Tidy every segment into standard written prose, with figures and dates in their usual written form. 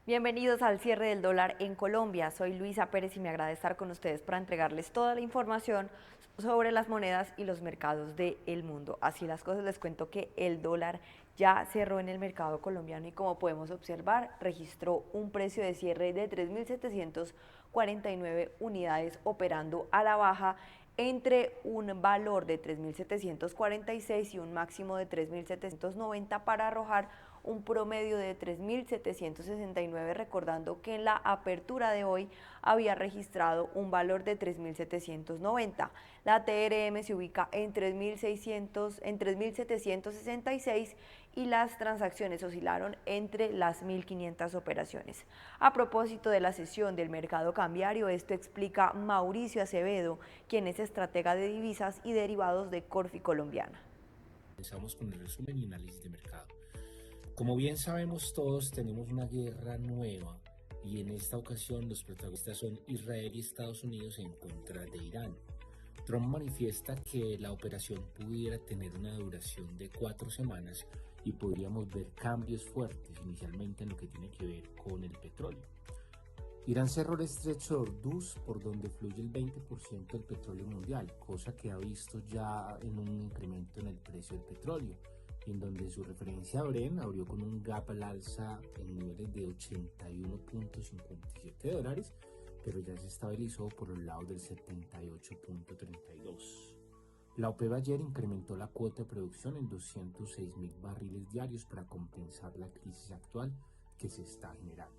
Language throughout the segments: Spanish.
Bienvenidos al cierre del dólar en Colombia. Soy Luisa Pérez y me agrada estar con ustedes para entregarles toda la información sobre las monedas y los mercados del mundo. Así las cosas, les cuento que el dólar ya cerró en el mercado colombiano y, como podemos observar, registró un precio de cierre de 3.749 unidades operando a la baja, entre un valor de 3.746 y un máximo de 3.790, para arrojar un promedio de 3.769, recordando que en la apertura de hoy había registrado un valor de 3.790. La TRM se ubica en 3.766 y las transacciones oscilaron entre las 1.500 operaciones. A propósito de la sesión del mercado cambiario, esto explica Mauricio Acevedo, quien es estratega de divisas y derivados de Corfi Colombiana. Comenzamos con el resumen y análisis de mercado. Como bien sabemos todos, tenemos una guerra nueva y en esta ocasión los protagonistas son Israel y Estados Unidos en contra de Irán. Trump manifiesta que la operación pudiera tener una duración de 4 semanas y podríamos ver cambios fuertes inicialmente en lo que tiene que ver con el petróleo. Irán cerró el estrecho de Hormuz, por donde fluye el 20% del petróleo mundial, cosa que ha visto ya en un incremento en el precio del petróleo, en donde su referencia Brent abrió con un gap al alza en niveles de $81.57, pero ya se estabilizó por el lado del 78.32. La OPEP ayer incrementó la cuota de producción en 206.000 barriles diarios para compensar la crisis actual que se está generando.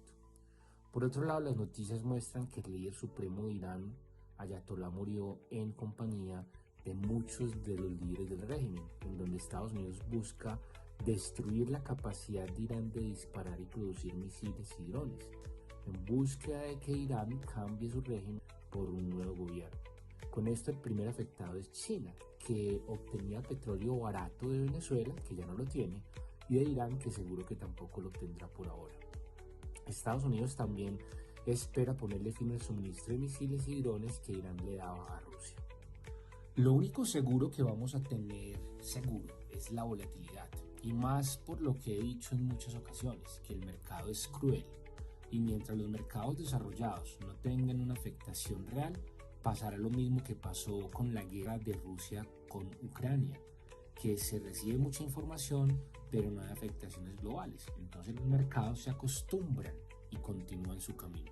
Por otro lado, las noticias muestran que el líder supremo de Irán, Ayatollah, murió en compañía de muchos de los líderes del régimen, en donde Estados Unidos busca destruir la capacidad de Irán de disparar y producir misiles y drones, en búsqueda de que Irán cambie su régimen por un nuevo gobierno. Con esto, el primer afectado es China, que obtenía petróleo barato de Venezuela, que ya no lo tiene, y de Irán, que seguro que tampoco lo tendrá por ahora. Estados Unidos también espera ponerle fin al suministro de misiles y drones que Irán le daba a Rusia. Lo único seguro que vamos a tener seguro es la volatilidad, y más por lo que he dicho en muchas ocasiones, que el mercado es cruel, y mientras los mercados desarrollados no tengan una afectación real, pasará lo mismo que pasó con la guerra de Rusia con Ucrania, que se recibe mucha información pero no hay afectaciones globales, entonces los mercados se acostumbran y continúan su camino.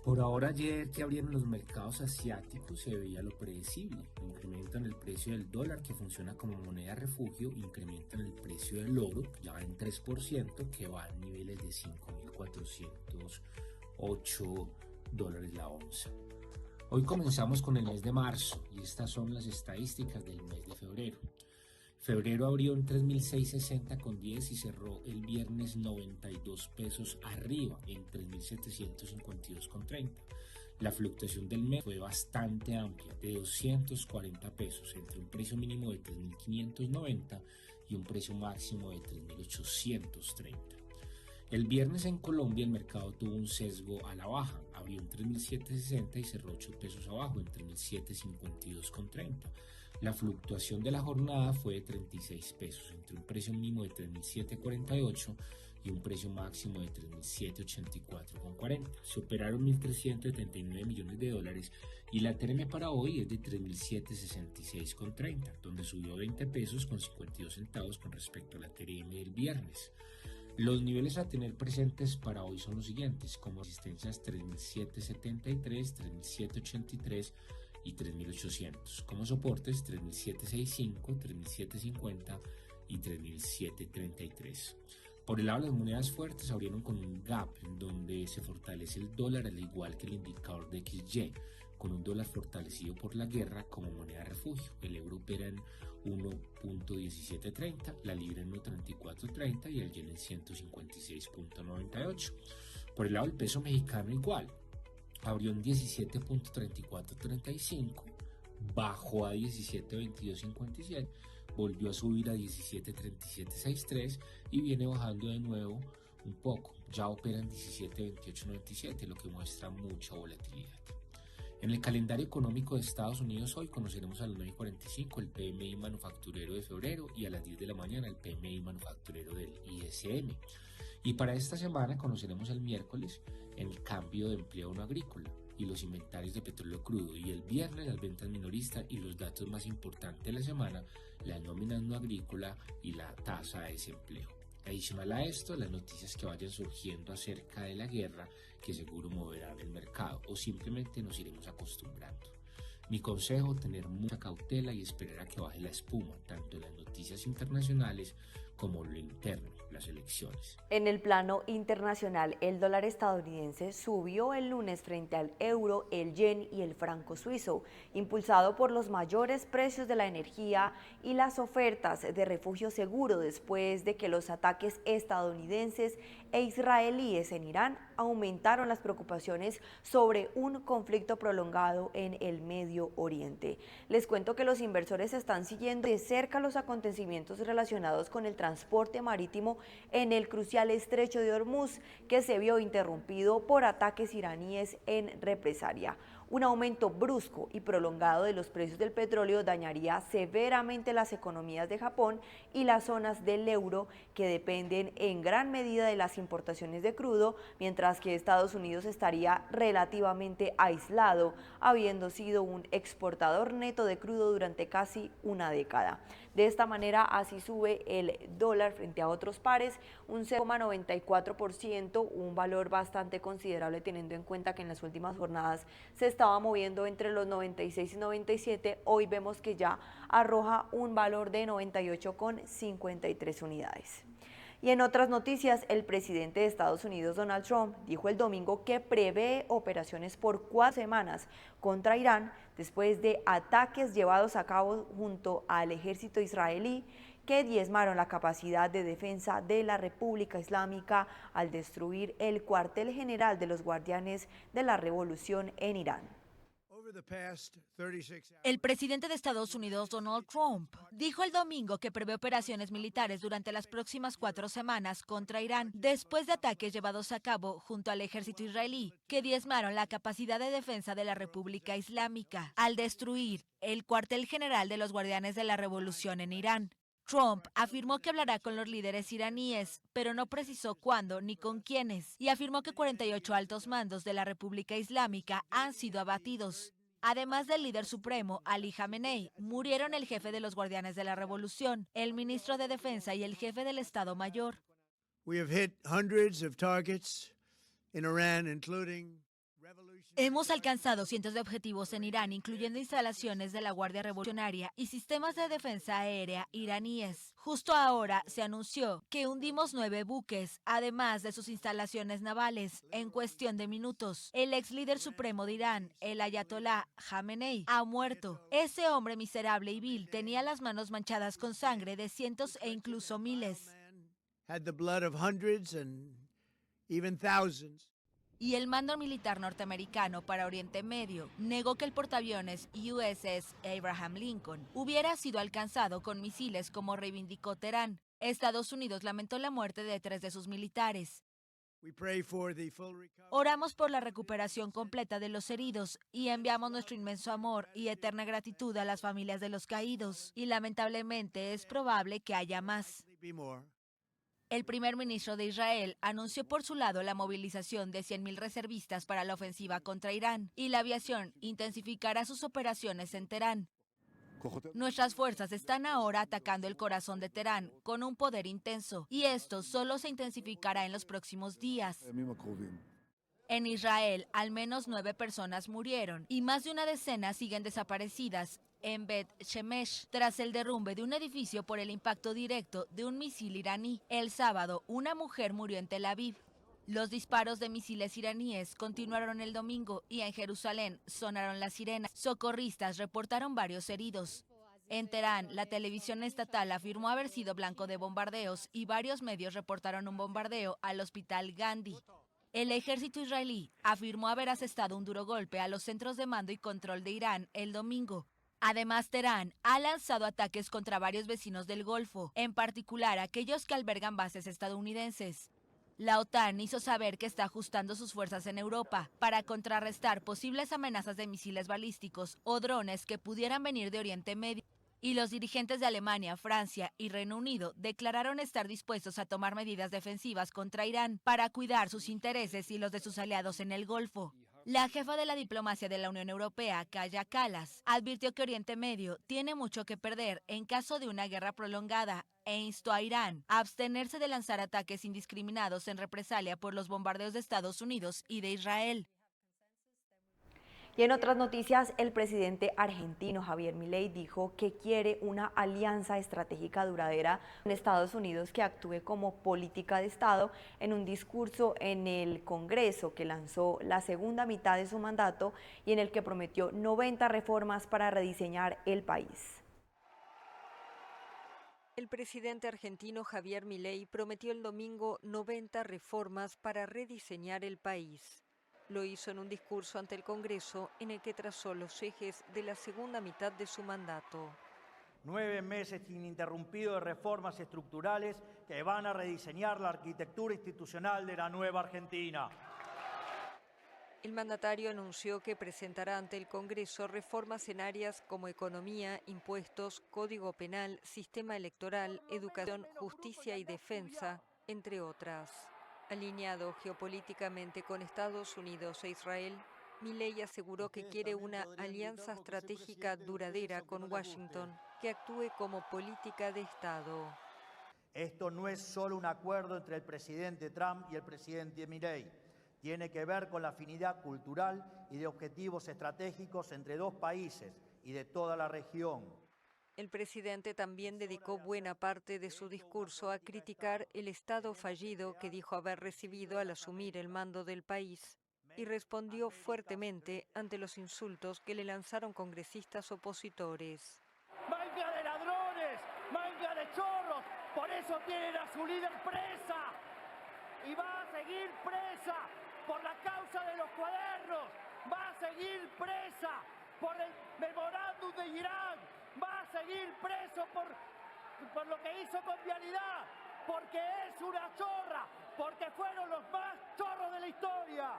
Por ahora, ayer que abrieron los mercados asiáticos se veía lo predecible: incrementan el precio del dólar, que funciona como moneda refugio, incrementan el precio del oro, ya va en 3%, que va a niveles de $5.408 la onza. Hoy comenzamos con el mes de marzo y estas son las estadísticas del mes de febrero. Febrero abrió en 3.660,10 y cerró el viernes 92 pesos arriba en 3.752,30. La fluctuación del mes fue bastante amplia, de 240 pesos, entre un precio mínimo de 3.590 y un precio máximo de 3.830. El viernes en Colombia el mercado tuvo un sesgo a la baja, abrió en 3.760 y cerró 8 pesos abajo en 3.752,30. La fluctuación de la jornada fue de 36 pesos, entre un precio mínimo de 3.748 y un precio máximo de 3.784,40. Se operaron 1.379 millones de dólares y la TRM para hoy es de 3.766,30, donde subió 20 pesos con 52 centavos con respecto a la TRM del viernes. Los niveles a tener presentes para hoy son los siguientes: como resistencias 3.773, 3.783 y 3.800, como soportes 3.765, 3.750 y 3.733. Por el lado de las monedas fuertes, abrieron con un gap en donde se fortalece el dólar, al igual que el indicador de XY, con un dólar fortalecido por la guerra como moneda refugio. El euro opera en 1.1730, la libra en 1.3430 y el yen en 156.98. Por el lado del peso mexicano, igual, abrió en 17.3435, bajó a 17.2257, volvió a subir a 17.3763 y viene bajando de nuevo un poco. Ya opera en 17.2897, lo que muestra mucha volatilidad. En el calendario económico de Estados Unidos hoy conoceremos a las 9:45 el PMI manufacturero de febrero y a las 10 de la mañana el PMI manufacturero del ISM. Y para esta semana conoceremos el miércoles el cambio de empleo no agrícola y los inventarios de petróleo crudo, y el viernes las ventas minoristas y los datos más importantes de la semana, las nóminas no agrícola y la tasa de desempleo. Adicional a esto, las noticias que vayan surgiendo acerca de la guerra, que seguro moverán el mercado, o simplemente nos iremos acostumbrando. Mi consejo, tener mucha cautela y esperar a que baje la espuma, tanto en las noticias internacionales como en lo interno, las elecciones. En el plano internacional, el dólar estadounidense subió el lunes frente al euro, el yen y el franco suizo, impulsado por los mayores precios de la energía y las ofertas de refugio seguro después de que los ataques estadounidenses e israelíes en Irán aumentaron las preocupaciones sobre un conflicto prolongado en el Medio Oriente. Les cuento que los inversores están siguiendo de cerca los acontecimientos relacionados con el transporte marítimo en el crucial estrecho de Hormuz, que se vio interrumpido por ataques iraníes en represalia. Un aumento brusco y prolongado de los precios del petróleo dañaría severamente las economías de Japón y las zonas del euro, que dependen en gran medida de las importaciones de crudo, mientras que Estados Unidos estaría relativamente aislado, habiendo sido un exportador neto de crudo durante casi una década. De esta manera, así sube el dólar frente a otros pares un 0,94%, un valor bastante considerable teniendo en cuenta que en las últimas jornadas se estaba moviendo entre los 96 y 97, hoy vemos que ya arroja un valor de 98,53 unidades. Y en otras noticias, el presidente de Estados Unidos, Donald Trump, dijo el domingo que prevé operaciones por 4 semanas contra Irán después de ataques llevados a cabo junto al ejército israelí que diezmaron la capacidad de defensa de la República Islámica al destruir el cuartel general de los guardianes de la revolución en Irán. El presidente de Estados Unidos, Donald Trump, dijo el domingo que prevé operaciones militares durante las próximas 4 semanas contra Irán, después de ataques llevados a cabo junto al ejército israelí, que diezmaron la capacidad de defensa de la República Islámica, al destruir el cuartel general de los guardianes de la revolución en Irán. Trump afirmó que hablará con los líderes iraníes, pero no precisó cuándo ni con quiénes, y afirmó que 48 altos mandos de la República Islámica han sido abatidos. Además del líder supremo, Ali Khamenei, murieron el jefe de los guardianes de la revolución, el ministro de Defensa y el jefe del Estado Mayor. Hemos alcanzado cientos de objetivos en Irán, incluyendo instalaciones de la Guardia Revolucionaria y sistemas de defensa aérea iraníes. Justo ahora se anunció que hundimos 9 buques, además de sus instalaciones navales, en cuestión de minutos. El ex líder supremo de Irán, el ayatolá Khamenei, ha muerto. Ese hombre miserable y vil tenía las manos manchadas con sangre de cientos e incluso miles. Y el mando militar norteamericano para Oriente Medio negó que el portaaviones USS Abraham Lincoln hubiera sido alcanzado con misiles, como reivindicó Teherán. Estados Unidos lamentó la muerte de 3 de sus militares. Oramos por la recuperación completa de los heridos y enviamos nuestro inmenso amor y eterna gratitud a las familias de los caídos. Y lamentablemente es probable que haya más. El primer ministro de Israel anunció por su lado la movilización de 100.000 reservistas para la ofensiva contra Irán, y la aviación intensificará sus operaciones en Teherán. Nuestras fuerzas están ahora atacando el corazón de Teherán con un poder intenso, y esto solo se intensificará en los próximos días. En Israel, al menos 9 personas murieron y más de una decena siguen desaparecidas en Bet Shemesh, tras el derrumbe de un edificio por el impacto directo de un misil iraní. El sábado, una mujer murió en Tel Aviv. Los disparos de misiles iraníes continuaron el domingo y en Jerusalén sonaron las sirenas. Socorristas reportaron varios heridos. En Teherán, la televisión estatal afirmó haber sido blanco de bombardeos y varios medios reportaron un bombardeo al hospital Gandhi. El ejército israelí afirmó haber asestado un duro golpe a los centros de mando y control de Irán el domingo. Además, Teherán ha lanzado ataques contra varios vecinos del Golfo, en particular aquellos que albergan bases estadounidenses. La OTAN hizo saber que está ajustando sus fuerzas en Europa para contrarrestar posibles amenazas de misiles balísticos o drones que pudieran venir de Oriente Medio. Y los dirigentes de Alemania, Francia y Reino Unido declararon estar dispuestos a tomar medidas defensivas contra Irán para cuidar sus intereses y los de sus aliados en el Golfo. La jefa de la diplomacia de la Unión Europea, Kaja Kallas, advirtió que Oriente Medio tiene mucho que perder en caso de una guerra prolongada e instó a Irán a abstenerse de lanzar ataques indiscriminados en represalia por los bombardeos de Estados Unidos y de Israel. Y en otras noticias, el presidente argentino Javier Milei dijo que quiere una alianza estratégica duradera con Estados Unidos que actúe como política de Estado en un discurso en el Congreso que lanzó la segunda mitad de su mandato y en el que prometió 90 reformas para rediseñar el país. El presidente argentino Javier Milei prometió el domingo 90 reformas para rediseñar el país. Lo hizo en un discurso ante el Congreso en el que trazó los ejes de la segunda mitad de su mandato. 9 meses ininterrumpidos de reformas estructurales que van a rediseñar la arquitectura institucional de la nueva Argentina. El mandatario anunció que presentará ante el Congreso reformas en áreas como economía, impuestos, código penal, sistema electoral, educación, justicia y defensa, entre otras. Alineado geopolíticamente con Estados Unidos e Israel, Milei aseguró que quiere una alianza estratégica duradera con Washington que actúe como política de Estado. Esto no es solo un acuerdo entre el presidente Trump y el presidente Milei. Tiene que ver con la afinidad cultural y de objetivos estratégicos entre dos países y de toda la región. El presidente también dedicó buena parte de su discurso a criticar el Estado fallido que dijo haber recibido al asumir el mando del país y respondió fuertemente ante los insultos que le lanzaron congresistas opositores. ¡Manga de ladrones! ¡Manga de chorros! ¡Por eso tienen a su líder presa! ¡Y va a seguir presa por la causa de los cuadernos! ¡Va a seguir presa por el memorándum de Irán! ¡Va a seguir preso por lo que hizo con Vialidad! ¡Porque es una chorra! ¡Porque fueron los más chorros de la historia!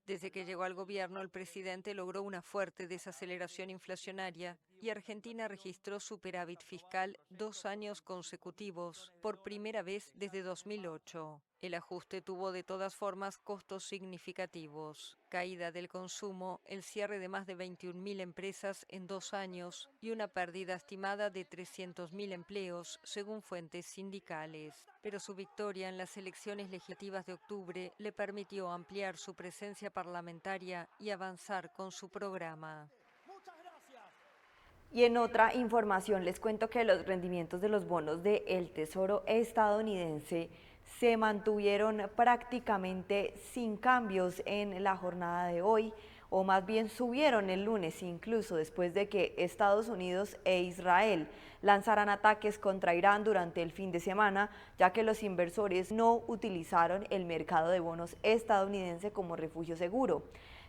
Desde que llegó al gobierno, el presidente logró una fuerte desaceleración inflacionaria y Argentina registró superávit fiscal 2 años consecutivos, por primera vez desde 2008. El ajuste tuvo de todas formas costos significativos: caída del consumo, el cierre de más de 21.000 empresas en 2 años y una pérdida estimada de 300.000 empleos, según fuentes sindicales. Pero su victoria en las elecciones legislativas de octubre le permitió ampliar su presencia parlamentaria y avanzar con su programa. Y en otra información les cuento que los rendimientos de los bonos del Tesoro estadounidense se mantuvieron prácticamente sin cambios en la jornada de hoy, o más bien subieron el lunes, incluso después de que Estados Unidos e Israel lanzaran ataques contra Irán durante el fin de semana, ya que los inversores no utilizaron el mercado de bonos estadounidense como refugio seguro.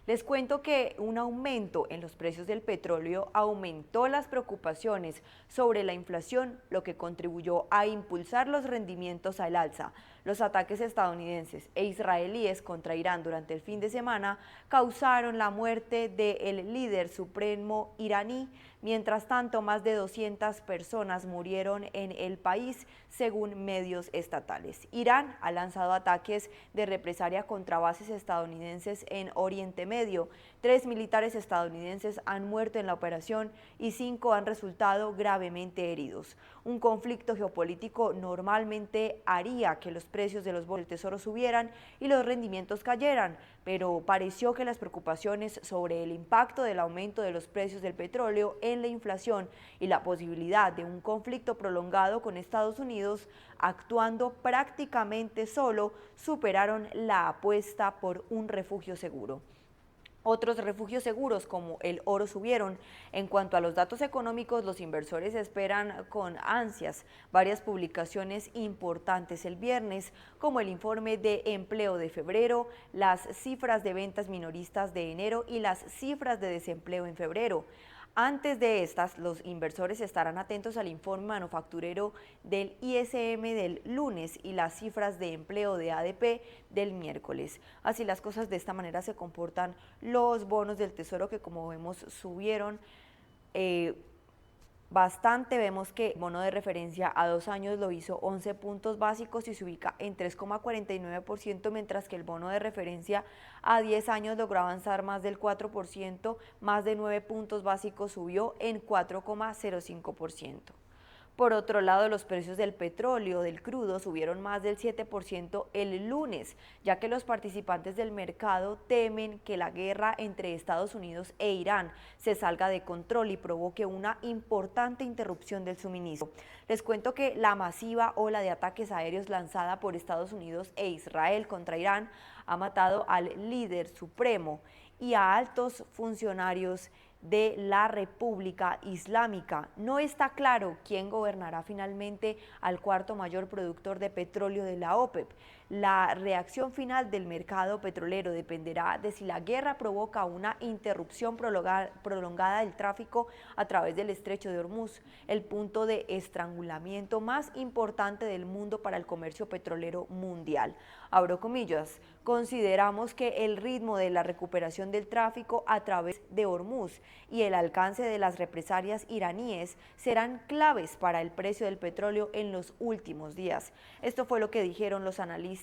Les cuento que un aumento en los precios del petróleo aumentó las preocupaciones sobre la inflación, lo que contribuyó a impulsar los rendimientos al alza. Los ataques estadounidenses e israelíes contra Irán durante el fin de semana causaron la muerte del líder supremo iraní. Mientras tanto, más de 200 personas murieron en el país, según medios estatales. Irán ha lanzado ataques de represalia contra bases estadounidenses en Oriente Medio. 3 militares estadounidenses han muerto en la operación y 5 han resultado gravemente heridos. Un conflicto geopolítico normalmente haría que los precios de los bonos del Tesoro subieran y los rendimientos cayeran, pero pareció que las preocupaciones sobre el impacto del aumento de los precios del petróleo en la inflación y la posibilidad de un conflicto prolongado con Estados Unidos actuando prácticamente solo superaron la apuesta por un refugio seguro. Otros refugios seguros como el oro subieron. En cuanto a los datos económicos, los inversores esperan con ansias varias publicaciones importantes el viernes, como el informe de empleo de febrero, las cifras de ventas minoristas de enero y las cifras de desempleo en febrero. Antes de estas, los inversores estarán atentos al informe manufacturero del ISM del lunes y las cifras de empleo de ADP del miércoles. Así las cosas, de esta manera se comportan los bonos del Tesoro, que como vemos subieron bastante. Vemos que el bono de referencia a 2 años lo hizo 11 puntos básicos y se ubica en 3,49%, mientras que el bono de referencia a 10 años logró avanzar más del 4%, más de 9 puntos básicos, subió en 4,05%. Por otro lado, los precios del petróleo, del crudo, subieron más del 7% el lunes, ya que los participantes del mercado temen que la guerra entre Estados Unidos e Irán se salga de control y provoque una importante interrupción del suministro. Les cuento que la masiva ola de ataques aéreos lanzada por Estados Unidos e Israel contra Irán ha matado al líder supremo y a altos funcionarios de la República Islámica. No está claro quién gobernará finalmente al cuarto mayor productor de petróleo de la OPEP. La reacción final del mercado petrolero dependerá de si la guerra provoca una interrupción prolongada del tráfico a través del estrecho de Hormuz, el punto de estrangulamiento más importante del mundo para el comercio petrolero mundial. Abro comillas, consideramos que el ritmo de la recuperación del tráfico a través de Hormuz y el alcance de las represalias iraníes serán claves para el precio del petróleo en los últimos días. Esto fue lo que dijeron los analistas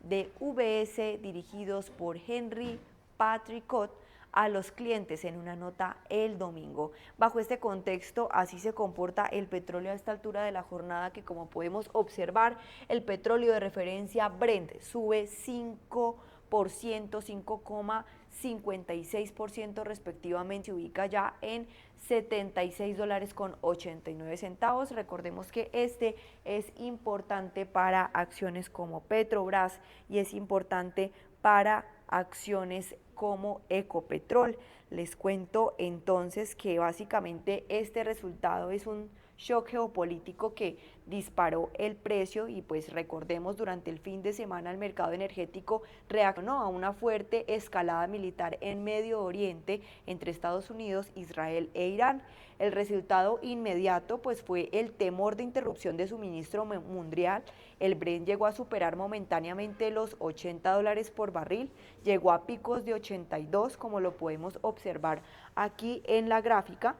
de UBS dirigidos por Henry Patricot a los clientes en una nota el domingo. Bajo este contexto, así se comporta el petróleo a esta altura de la jornada, que como podemos observar, el petróleo de referencia Brent sube 5%, 5,56% respectivamente, se ubica ya en $76.89. Recordemos que este es importante para acciones como Petrobras y es importante para acciones como Ecopetrol. Les cuento entonces que básicamente este resultado es un shock geopolítico que disparó el precio y pues recordemos, durante el fin de semana el mercado energético reaccionó a una fuerte escalada militar en Medio Oriente entre Estados Unidos, Israel e Irán. El resultado inmediato pues fue el temor de interrupción de suministro mundial. El Brent llegó a superar momentáneamente los $80 por barril, llegó a picos de 82, como lo podemos observar aquí en la gráfica,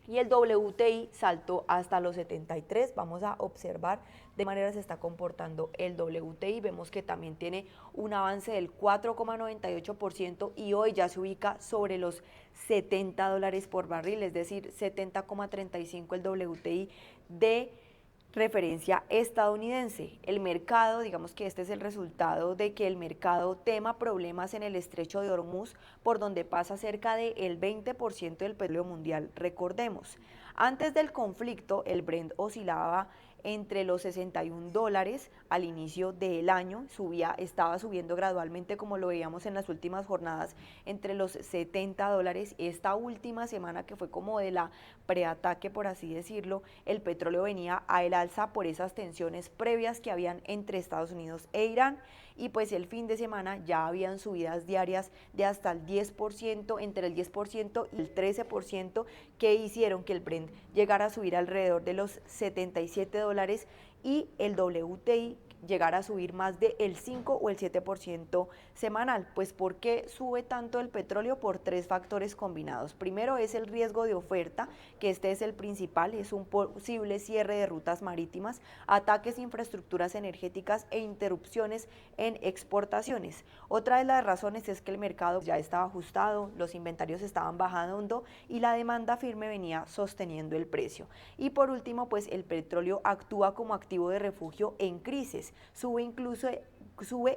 y el WTI saltó hasta los 73. Vamos a observar de qué manera se está comportando el WTI. Vemos que también tiene un avance del 4,98% y hoy ya se ubica sobre los $70 por barril, es decir, 70,35 el WTI de referencia estadounidense. El mercado, digamos que este es el resultado de que el mercado tema problemas en el estrecho de Hormuz, por donde pasa cerca del 20% del petróleo mundial. Recordemos, antes del conflicto el Brent oscilaba entre los $61 al inicio del año, estaba subiendo gradualmente, como lo veíamos en las últimas jornadas, entre los $70. Esta última semana, que fue como de la preataque, por así decirlo, el petróleo venía a el alza por esas tensiones previas que habían entre Estados Unidos e Irán, y pues el fin de semana ya habían subidas diarias de hasta el 10%, entre el 10% y el 13%, que hicieron que el Brent llegara a subir alrededor de los $77 y el WTI llegar a subir más del 5 o el 7% semanal. Pues ¿por qué sube tanto el petróleo? Por tres factores combinados. Primero es el riesgo de oferta, que este es el principal, es un posible cierre de rutas marítimas, ataques a infraestructuras energéticas e interrupciones en exportaciones. Otra de las razones es que el mercado ya estaba ajustado, los inventarios estaban bajando y la demanda firme venía sosteniendo el precio. Y por último, pues el petróleo actúa como activo de refugio en crisis. Sube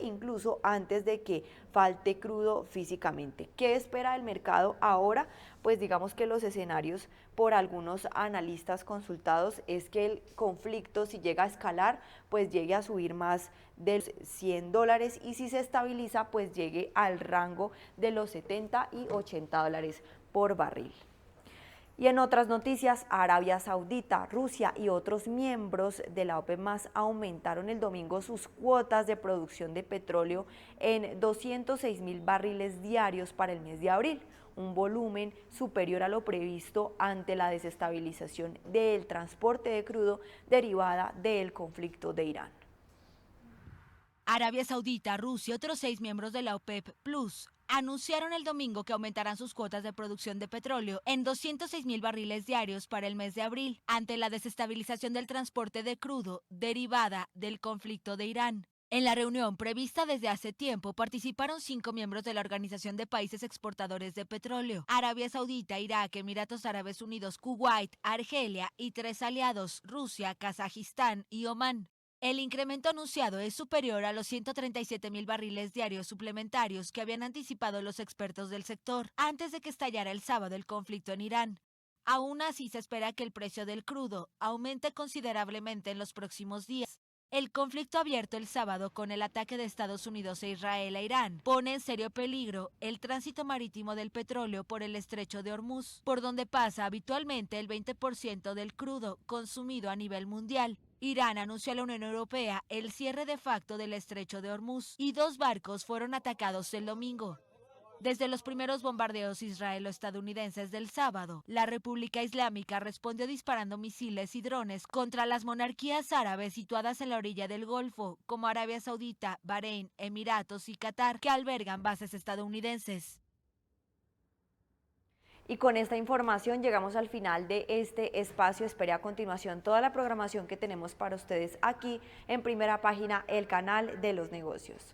incluso antes de que falte crudo físicamente. ¿Qué espera el mercado ahora? Pues digamos que los escenarios por algunos analistas consultados es que el conflicto, si llega a escalar, pues llegue a subir más de $100 y si se estabiliza, pues llegue al rango de los $70 y $80 por barril. Y en otras noticias, Arabia Saudita, Rusia y otros miembros de la OPEP+ aumentaron el domingo sus cuotas de producción de petróleo en 206.000 barriles diarios para el mes de abril, un volumen superior a lo previsto ante la desestabilización del transporte de crudo derivada del conflicto de Irán. Arabia Saudita, Rusia y otros 6 miembros de la OPEP+ anunciaron el domingo que aumentarán sus cuotas de producción de petróleo en 206.000 barriles diarios para el mes de abril, ante la desestabilización del transporte de crudo derivada del conflicto de Irán. En la reunión prevista desde hace tiempo participaron 5 miembros de la Organización de Países Exportadores de Petróleo: Arabia Saudita, Irak, Emiratos Árabes Unidos, Kuwait, Argelia y 3 aliados: Rusia, Kazajistán y Omán. El incremento anunciado es superior a los 137.000 barriles diarios suplementarios que habían anticipado los expertos del sector antes de que estallara el sábado el conflicto en Irán. Aún así, se espera que el precio del crudo aumente considerablemente en los próximos días. El conflicto abierto el sábado con el ataque de Estados Unidos e Israel a Irán pone en serio peligro el tránsito marítimo del petróleo por el estrecho de Hormuz, por donde pasa habitualmente el 20% del crudo consumido a nivel mundial. Irán anunció a la Unión Europea el cierre de facto del estrecho de Hormuz y 2 barcos fueron atacados el domingo. Desde los primeros bombardeos israelo-estadounidenses del sábado, la República Islámica respondió disparando misiles y drones contra las monarquías árabes situadas en la orilla del Golfo, como Arabia Saudita, Bahrein, Emiratos y Qatar, que albergan bases estadounidenses. Y con esta información llegamos al final de este espacio. Espere a continuación toda la programación que tenemos para ustedes aquí en Primera Página, el canal de los negocios.